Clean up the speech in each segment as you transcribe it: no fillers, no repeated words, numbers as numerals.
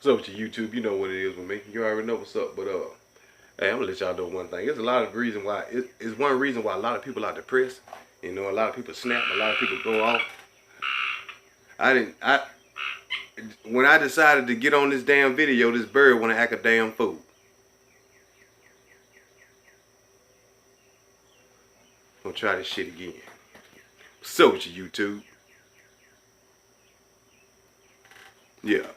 What's up with your YouTube? You know what it is with me. You already know what's up. But hey, I'm gonna let y'all know one thing. It's a lot of reason why. It's one reason why a lot of people are depressed. You know, a lot of people snap. A lot of people go off. When I decided to get on this damn video, this bird wanna act a damn fool. I'm gonna try this shit again. What's up with your YouTube? Yeah.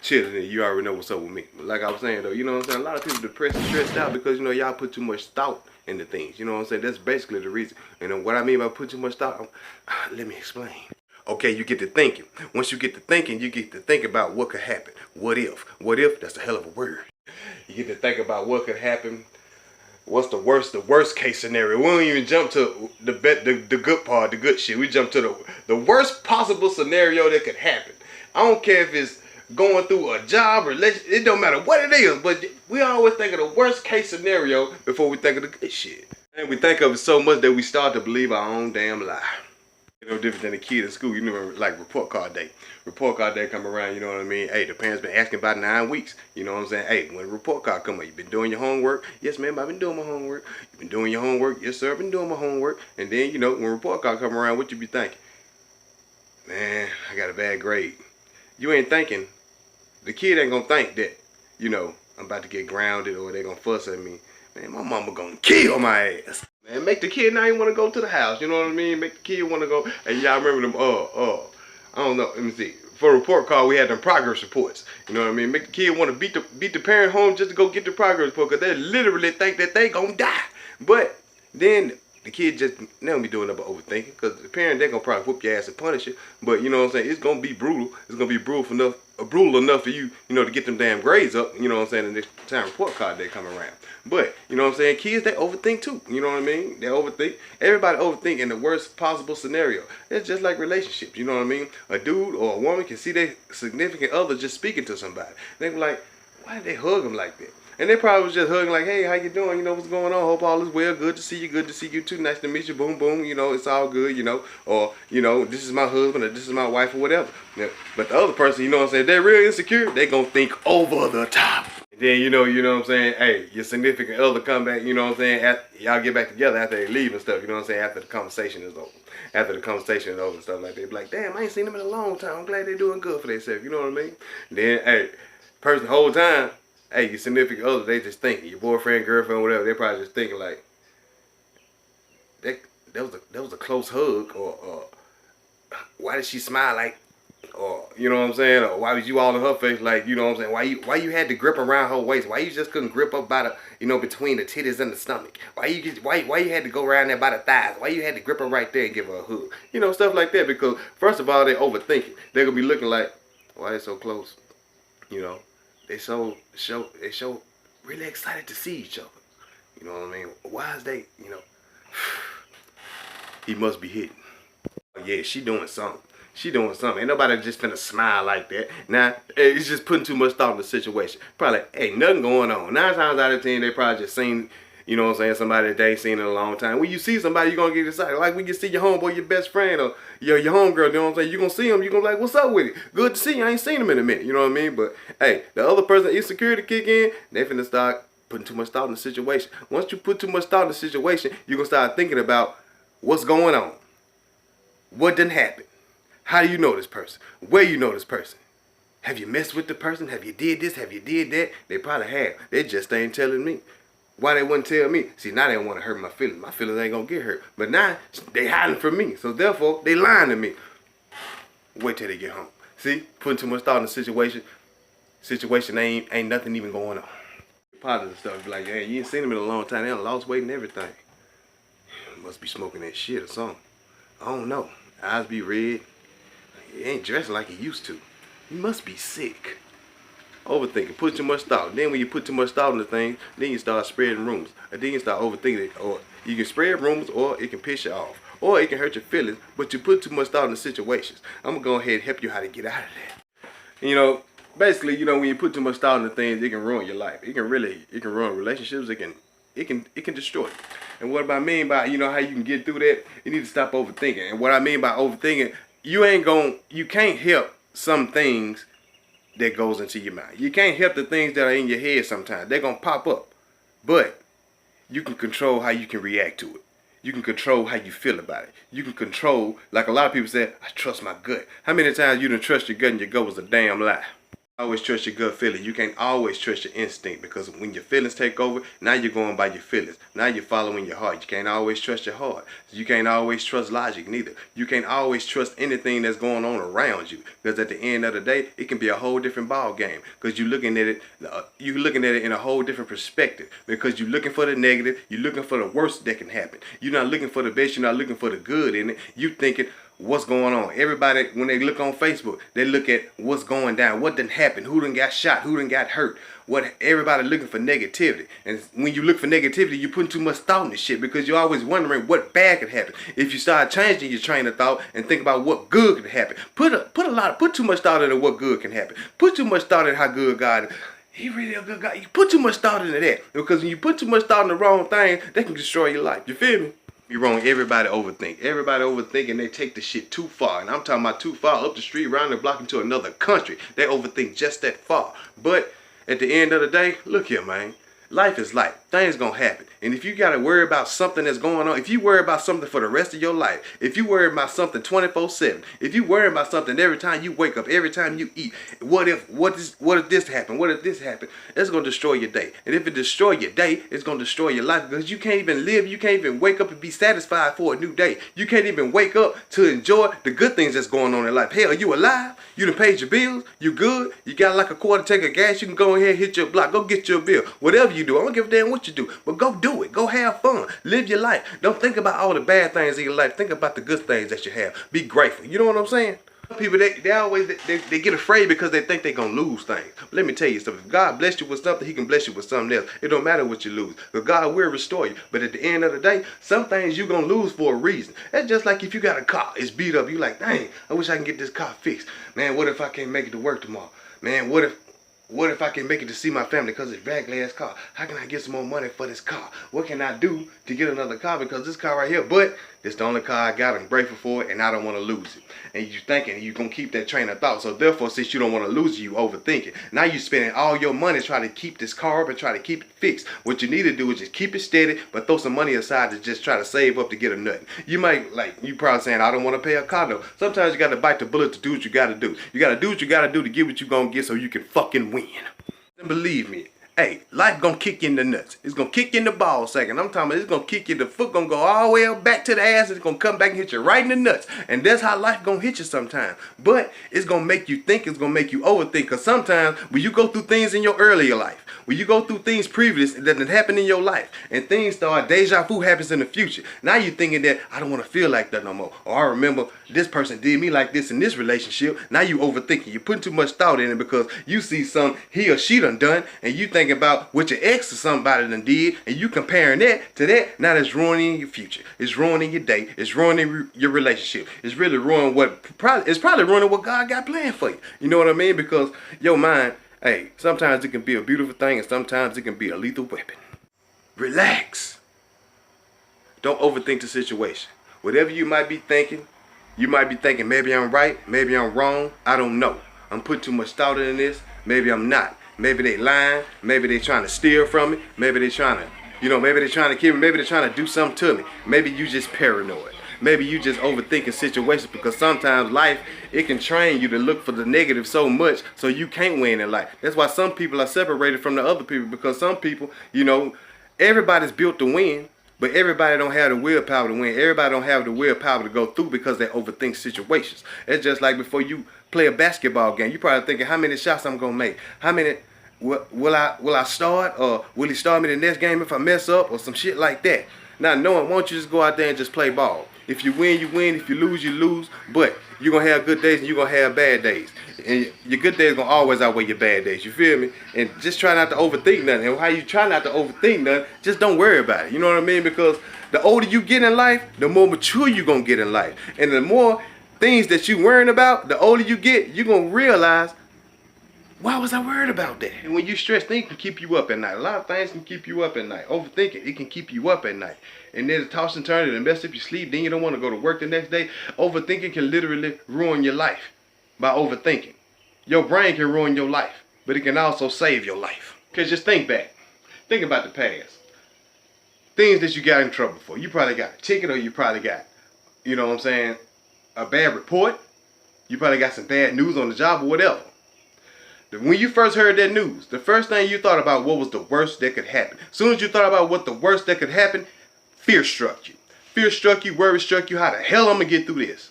Chilling it. You already know what's up with me. But like I was saying though, you know what I'm saying? A lot of people depressed and stressed out because, you know, y'all put too much thought into things. You know what I'm saying? That's basically the reason. And what I mean by put too much thought, let me explain. Okay, you get to thinking. Once you get to thinking, you get to think about what could happen. What if? What if? That's a hell of a word. You get to think about what could happen. What's the worst case scenario? We don't even jump to the good part, the good shit. We jump to the worst possible scenario that could happen. I don't care if it's going through a job, relationship, it don't matter what it is, but we always think of the worst case scenario before we think of the good shit. And we think of it so much that we start to believe our own damn lie. No different than a kid in school. You know, like report card day. Report card day come around, you know what I mean? Hey, the parents been asking about 9 weeks. You know what I'm saying? Hey, when the report card come up, you been doing your homework? Yes, ma'am, I've been doing my homework. You been doing your homework? Yes, sir, I've been doing my homework. And then, you know, when report card come around, what you be thinking? Man, I got a bad grade. You ain't thinking, the kid ain't gonna think that, you know, I'm about to get grounded or they gonna fuss at me. Man, my mama gonna kill my ass. Man, make the kid not even want to go to the house. You know what I mean? Make the kid want to go. And y'all remember them, I don't know. Let me see. For a report card, we had them progress reports. You know what I mean? Make the kid want to beat the parent home just to go get the progress report because they literally think that they gonna die. But then the kid just, they don't be doing nothing but overthinking because the parent, they gonna probably whoop your ass and punish you. But you know what I'm saying? It's gonna be brutal. It's gonna be brutal enough for you, you know, to get them damn grades up. You know what I'm saying? The next time report card day come around. But, you know what I'm saying, kids, they overthink too. You know what I mean? They overthink. Everybody overthink in the worst possible scenario. It's just like relationships, you know what I mean? A dude or a woman can see their significant other just speaking to somebody. They be like, why did they hug them like that? And they probably was just hugging like, hey, how you doing? You know, what's going on? Hope all is well. Good to see you too. Nice to meet you. Boom, boom. You know, it's all good, you know. Or, you know, this is my husband or this is my wife or whatever. Yeah. But the other person, you know what I'm saying, they're real insecure. They gonna think over the top. Then you know what I'm saying, hey, your significant other come back, you know what I'm saying, y'all get back together after they leave and stuff, you know what I'm saying, after the conversation is over. After the conversation is over and stuff like that, they be like, damn, I ain't seen them in a long time, I'm glad they're doing good for themselves, you know what I mean? Then, hey, person the whole time, hey, your significant other, they just thinking, your boyfriend, girlfriend, whatever, they probably just thinking like, that was a close hug, or why did she smile like, or you know what I'm saying, or why was you all in her face like, you know what I'm saying, why you had to grip around her waist, why you just couldn't grip up by the, you know, between the titties and the stomach, why you had to go around there by the thighs, why you had to grip her right there and give her a hug, you know, stuff like that. Because first of all, they overthinking. They're gonna be looking like, why they so close, you know, they show really excited to see each other, you know what I mean, why is they, you know, he must be hitting. Yeah, she doing something. She doing something. Ain't nobody just finna smile like that. Now, it's just putting too much thought in the situation. Probably ain't nothing going on. 9 times out of 10, they probably just seen, you know what I'm saying, somebody that they ain't seen in a long time. When you see somebody, you're gonna get excited. Like when you see your homeboy, your best friend, or your homegirl, you know what I'm saying, you're gonna see him, you're gonna be like, what's up with it? Good to see you. I ain't seen him in a minute, you know what I mean? But hey, the other person, insecurity kick in, they finna start putting too much thought in the situation. Once you put too much thought in the situation, you're gonna start thinking about what's going on. What didn't happen? How do you know this person? Where you know this person? Have you messed with the person? Have you did this? Have you did that? They probably have. They just ain't telling me. Why they wouldn't tell me? See, now they don't want to hurt my feelings. My feelings ain't going to get hurt. But now, they hiding from me. So therefore, they lying to me. Wait till they get home. See? Putting too much thought in the situation. Situation ain't nothing even going on. Positive stuff. Be like, hey, you ain't seen them in a long time. They done lost weight and everything. Must be smoking that shit or something. I don't know. Eyes be red. He ain't dressing like he used to. He must be sick. Overthinking, put too much thought. Then when you put too much thought into things, then you start spreading rumors. And then you start overthinking it. Or you can spread rumors, or it can piss you off. Or it can hurt your feelings, but you put too much thought in situations. I'm going to go ahead and help you how to get out of that. You know, basically, you know, when you put too much thought into things, it can ruin your life. It can ruin relationships. It can destroy it. And what I mean by, you know, how you can get through that, you need to stop overthinking. And what I mean by overthinking, you can't help some things that goes into your mind. You can't help the things that are in your head sometimes. They're going to pop up. But you can control how you can react to it. You can control how you feel about it. You can control, like a lot of people say, I trust my gut. How many times you done trust your gut and your gut was a damn lie? Always trust your gut feeling. You can't always trust your instinct, because when your feelings take over, now you're going by your feelings. Now you're following your heart. You can't always trust your heart. You can't always trust logic neither. You can't always trust anything that's going on around you, because at the end of the day, it can be a whole different ball game, because you're looking at it in a whole different perspective, because you're looking for the negative, you're looking for the worst that can happen. You're not looking for the best, you're not looking for the good in it. You thinking, what's going on? Everybody, when they look on Facebook, they look at what's going down, what done happened, who done got shot, who done got hurt. Everybody looking for negativity. And when you look for negativity, you're putting too much thought in this shit, because you're always wondering what bad could happen. If you start changing your train of thought and think about what good could happen, put too much thought into what good can happen. Put too much thought in how good God is. He really a good guy. You put too much thought into that, because when you put too much thought in the wrong thing, they can destroy your life. You feel me? You're wrong. Everybody overthink. Everybody overthink, and they take the shit too far. And I'm talking about too far, up the street, around the block, into another country. They overthink just that far. But at the end of the day, look here, man. Life is life. Things gonna happen. And if you gotta worry about something that's going on, if you worry about something for the rest of your life, if you worry about something 24/7, if you worry about something every time you wake up, every time you eat, what if this happened? What if this happened? It's gonna destroy your day. And if it destroy your day, it's gonna destroy your life, because you can't even live, you can't even wake up and be satisfied for a new day. You can't even wake up to enjoy the good things that's going on in life. Hell, you alive? You done paid your bills? You good? You got like a quarter tank of gas? You can go ahead, hit your block, go get your bill. Whatever you do, I don't give a damn what you do, but go do it. Go have fun. Live your life. Don't think about all the bad things in your life. Think about the good things that you have. Be grateful. You know what I'm saying? People, they always get afraid because they think they're going to lose things. But let me tell you something. If God bless you with something, he can bless you with something else. It don't matter what you lose, because God will restore you. But at the end of the day, some things you're going to lose for a reason. That's just like if you got a car, it's beat up. You like, dang, I wish I can get this car fixed. Man, what if I can't make it to work tomorrow? Man, what if I can make it to see my family because it's a raggedy ass car? How can I get some more money for this car? What can I do to get another car? Because this car right here, but it's the only car I got. I'm grateful for it, and I don't want to lose it. And you thinking you're going to keep that train of thought. So therefore, since you don't want to lose it, you overthinking. Now you're spending all your money trying to keep this car up and try to keep it fixed. What you need to do is just keep it steady, but throw some money aside to just try to save up to get a nut. You might, like, you probably saying, I don't want to pay a car note. Sometimes you got to bite the bullet to do what you got to do. You got to do what you got to do to get what you're going to get so you can fucking win. And believe me, hey, life gonna kick you in the nuts. It's gonna kick you in the ball sack. And I'm talking about it's gonna kick you, the foot gonna go all the way up back to the ass. It's gonna come back and hit you right in the nuts. And that's how life gonna hit you sometimes. But it's gonna make you think, it's gonna make you overthink. Because sometimes when you go through things in your earlier life, when you go through things previous that happened in your life, and things start, deja vu happens in the future. Now you're thinking that I don't want to feel like that no more. Or I remember this person did me like this in this relationship. Now you overthinking. You're putting too much thought in it because you see something he or she done, and you think about what your ex or somebody done did, and you comparing that to that. Now that's ruining your future. It's ruining your day. It's ruining your relationship. It's really ruining it's probably ruining what God got planned for you. You know what I mean? Because your mind, hey, sometimes it can be a beautiful thing, and sometimes it can be a lethal weapon. Relax. Don't overthink the situation. Whatever you might be thinking, maybe I'm right, maybe I'm wrong, I don't know. I'm putting too much thought into this, maybe I'm not. Maybe they lying, maybe they trying to steal from me, maybe they trying to, maybe they trying to kill me, maybe they trying to do something to me. Maybe you just paranoid. Maybe you just overthinking situations, because sometimes life, it can train you to look for the negative so much so you can't win in life. That's why some people are separated from the other people, because some people, everybody's built to win, but everybody don't have the willpower to win. Everybody don't have the willpower to go through because they overthink situations. It's just like before you play a basketball game, you probably thinking how many shots I'm gonna make, how many will I start, or will he start me the next game if I mess up, or some shit like that. Not knowing, why don't you just go out there and just play ball? If you win, you win. If you lose, you lose. But you're going to have good days and you're going to have bad days. And your good days going to always outweigh your bad days. You feel me? And just try not to overthink nothing. And how you try not to overthink nothing, just don't worry about it. You know what I mean? Because the older you get in life, the more mature you're going to get in life. And the more things that you're worrying about, the older you get, you're going to realize, why was I worried about that? And when you stress, things can keep you up at night. A lot of things can keep you up at night. Overthinking, it can keep you up at night. And then toss and turn it and mess up your sleep. Then you don't want to go to work the next day. Overthinking can literally ruin your life by overthinking. Your brain can ruin your life, but it can also save your life. Because just think back. Think about the past. Things that you got in trouble for. You probably got a ticket, or you probably got, you know what I'm saying, a bad report. You probably got some bad news on the job or whatever. When you first heard that news, the first thing you thought about what was the worst that could happen. As soon as you thought about what the worst that could happen, fear struck you. Fear struck you, worry struck you. How the hell I'm going to get through this?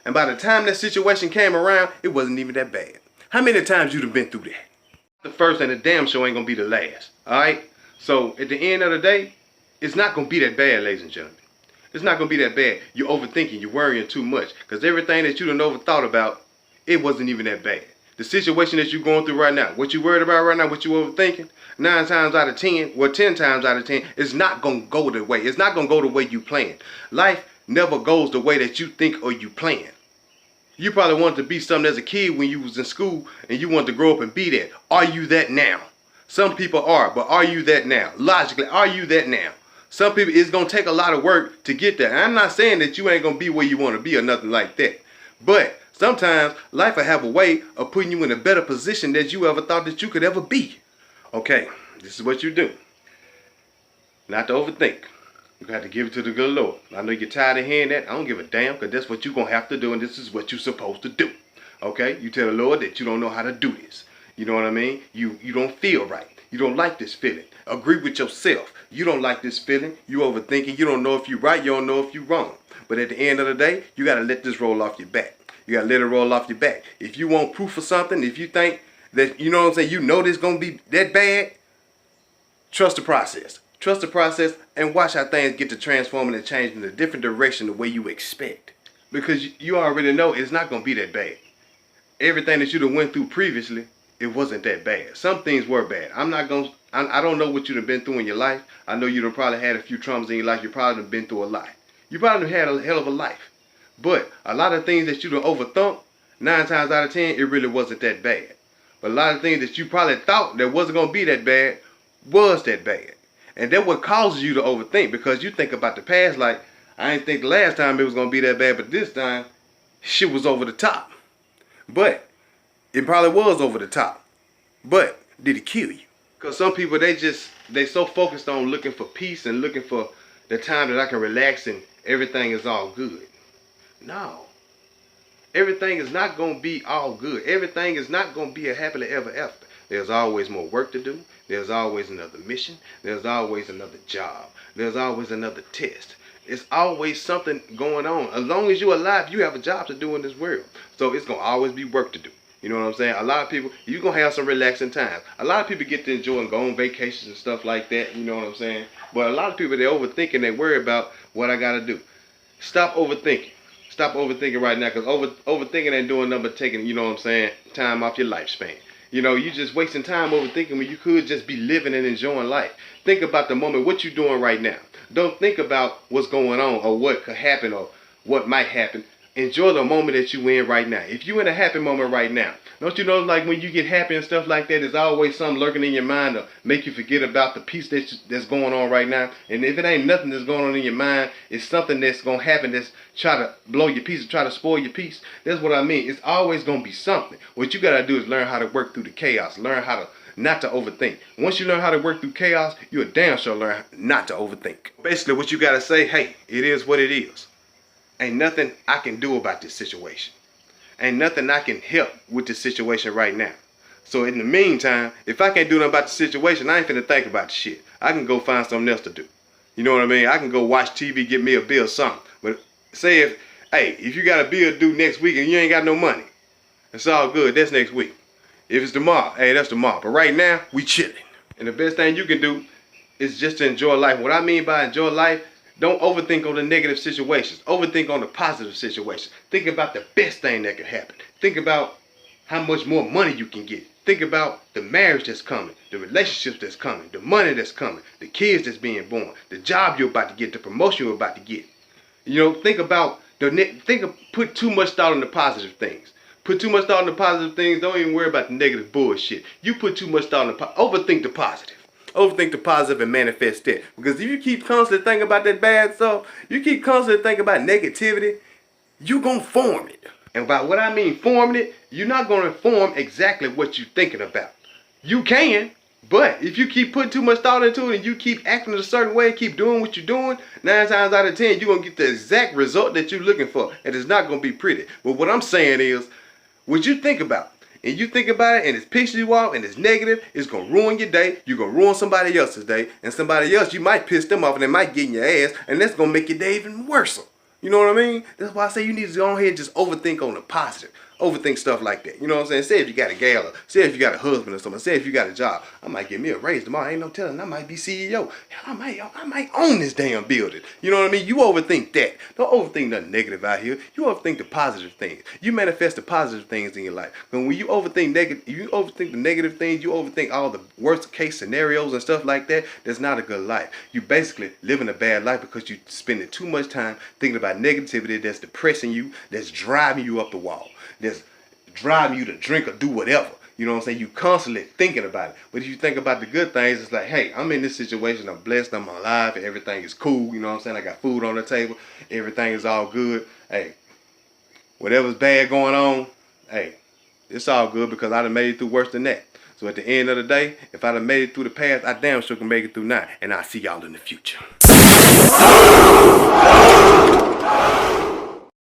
And by the time that situation came around, it wasn't even that bad. How many times you done been through that? The first and the damn show ain't going to be the last. Alright? So at the end of the day, it's not going to be that bad, ladies and gentlemen. It's not going to be that bad. You're overthinking. You're worrying too much. Because everything that you done overthought about, it wasn't even that bad. The situation that you're going through right now, what you worried about right now, what you overthinking, 9 times out of 10, well 10 times out of 10, it's not going to go the way. It's not going to go the way you plan. Life never goes the way that you think or you plan. You probably wanted to be something as a kid when you was in school and you wanted to grow up and be that. Are you that now? Some people are, but are you that now? Logically, are you that now? Some people, it's going to take a lot of work to get there. And I'm not saying that you ain't going to be where you want to be or nothing like that. But sometimes life will have a way of putting you in a better position than you ever thought that you could ever be. Okay, this is what you do. Not to overthink. You have to give it to the good Lord. I know you're tired of hearing that. I don't give a damn, because that's what you're going to have to do, and this is what you're supposed to do. Okay? You tell the Lord that you don't know how to do this. You know what I mean? You don't feel right. You don't like this feeling. Agree with yourself. You don't like this feeling. You overthinking. You don't know if you're right. You don't know if you're wrong. But at the end of the day, you got to let this roll off your back. You got to let it roll off your back. If you want proof of something, if you think that, you know what I'm saying, you know this going to be that bad, trust the process. Trust the process and watch how things get to transforming and changing in a different direction the way you expect. Because you already know it's not going to be that bad. Everything that you done went through previously, it wasn't that bad. Some things were bad. I don't know what you done been through in your life. I know you done probably had a few traumas in your life. You probably done been through a lot. You probably had a hell of a life. But a lot of things that you done overthunk, 9 times out of 10, it really wasn't that bad. But a lot of things that you probably thought that wasn't going to be that bad, was that bad. And that's what causes you to overthink, because you think about the past like, I didn't think the last time it was going to be that bad, but this time, shit was over the top. But it probably was over the top. But did it kill you? Because some people, they so focused on looking for peace and looking for the time that I can relax and everything is all good. No. Everything is not going to be all good. Everything is not going to be a happily ever after. There's always more work to do. There's always another mission. There's always another job. There's always another test. It's always something going on. As long as you're alive, you have a job to do in this world. So it's going to always be work to do. You know what I'm saying? A lot of people, you're going to have some relaxing time. A lot of people get to enjoy and go on vacations and stuff like that. You know what I'm saying? But a lot of people, they overthink and they worry about what I got to do. Stop overthinking. Stop overthinking right now, because overthinking ain't doing nothing but taking, you know what I'm saying, time off your lifespan. You know, you just wasting time overthinking when you could just be living and enjoying life. Think about the moment, what you're doing right now. Don't think about what's going on or what could happen or what might happen. Enjoy the moment that you in right now. If you in a happy moment right now, don't you know, like when you get happy and stuff like that, there's always something lurking in your mind to make you forget about the peace that's going on right now. And if it ain't nothing that's going on in your mind, it's something that's going to happen that's try to blow your peace or try to spoil your peace. That's what I mean. It's always going to be something. What you got to do is learn how to work through the chaos. Learn how to not to overthink. Once you learn how to work through chaos, you'll damn sure learn not to overthink. Basically, what you got to say, hey, it is what it is. Ain't nothing I can do about this situation. Ain't nothing I can help with this situation right now. So in the meantime, if I can't do nothing about the situation, I ain't finna think about the shit. I can go find something else to do. You know what I mean? I can go watch TV, get me a bill, something. But say if you got a bill due next week and you ain't got no money, it's all good. That's next week. If it's tomorrow, hey, that's tomorrow. But right now, we chilling. And the best thing you can do is just to enjoy life. What I mean by enjoy life, don't overthink on the negative situations. Overthink on the positive situations. Think about the best thing that can happen. Think about how much more money you can get. Think about the marriage that's coming, the relationships that's coming, the money that's coming, the kids that's being born, the job you're about to get, the promotion you're about to get. You know, think about put too much thought on the positive things. Put too much thought on the positive things. Don't even worry about the negative bullshit. You put too much thought on overthink the positive. Overthink the positive and manifest it. Because if you keep constantly thinking about that bad stuff, you keep constantly thinking about negativity, you gonna form it. And by what I mean forming it, you're not going to form exactly what you're thinking about. You can, but if you keep putting too much thought into it and you keep acting a certain way and keep doing what you're doing, 9 times out of 10, you're going to get the exact result that you're looking for. And it's not going to be pretty. But what I'm saying is, what you think about, and you think about it and it's pissing you off and it's negative, it's going to ruin your day. You're going to ruin somebody else's day. And somebody else, you might piss them off and they might get in your ass. And that's going to make your day even worse. You know what I mean? That's why I say you need to go ahead and just overthink on the positive. Overthink stuff like that. You know what I'm saying? Say if you got a gal, or say if you got a husband or something. Say if you got a job. I might get me a raise tomorrow. Ain't no telling. I might be CEO. Hell, I might own this damn building. You know what I mean? You overthink that. Don't overthink nothing negative out here. You overthink the positive things. You manifest the positive things in your life. But when you overthink negative, you overthink the negative things. You overthink all the worst case scenarios and stuff like that. That's not a good life. You basically living a bad life because you spending too much time thinking about negativity that's depressing you, that's driving you up the wall, that's driving you to drink or do whatever. You know what I'm saying? You constantly thinking about it. But if you think about the good things, it's like, hey, I'm in this situation. I'm blessed. I'm alive. Everything is cool. You know what I'm saying? I got food on the table. Everything is all good. Hey, whatever's bad going on, hey, it's all good because I done made it through worse than that. So at the end of the day, if I done made it through the past, I damn sure can make it through now. And I'll see y'all in the future.